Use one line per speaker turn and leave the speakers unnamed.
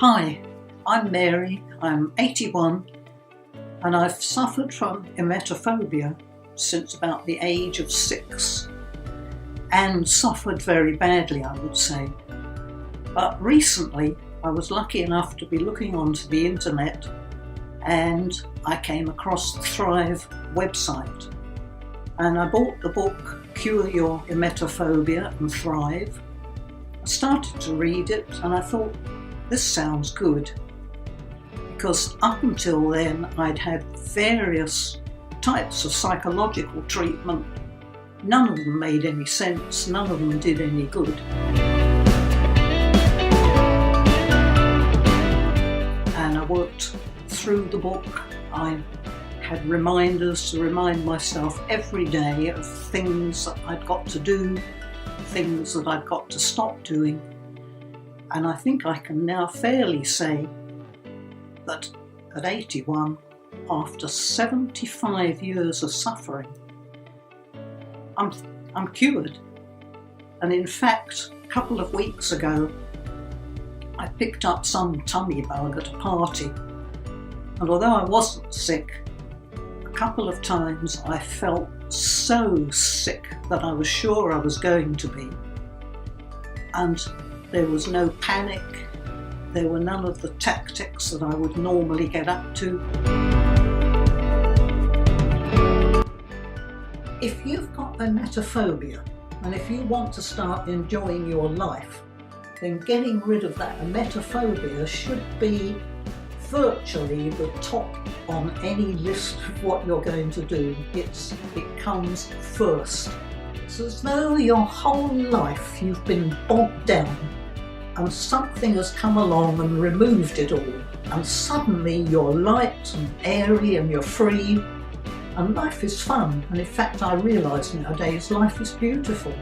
Hi, I'm Mary, I'm 81 and I've suffered from emetophobia since about the age of 6 and suffered very badly, I would say. But recently I was lucky enough to be looking onto the internet and I came across the Thrive website and I bought the book Cure Your Emetophobia and Thrive. I started to read it and I thought, this sounds good, because up until then I'd had various types of psychological treatment. None of them made any sense, none of them did any good. And I worked through the book. I had reminders to remind myself every day of things that I'd got to do, things that I'd got to stop doing. And I think I can now fairly say that at 81, after 75 years of suffering, I'm cured. And in fact, a couple of weeks ago, I picked up some tummy bug at a party. And although I wasn't sick, a couple of times I felt so sick that I was sure I was going to be. And there was no panic, there were none of the tactics that I would normally get up to. If you've got emetophobia, and if you want to start enjoying your life, then getting rid of that emetophobia should be virtually the top on any list of what you're going to do. It comes first. It's as though your whole life you've been bogged down and something has come along and removed it all, and suddenly you're light and airy and you're free and life is fun. And in fact I realise nowadays life is beautiful.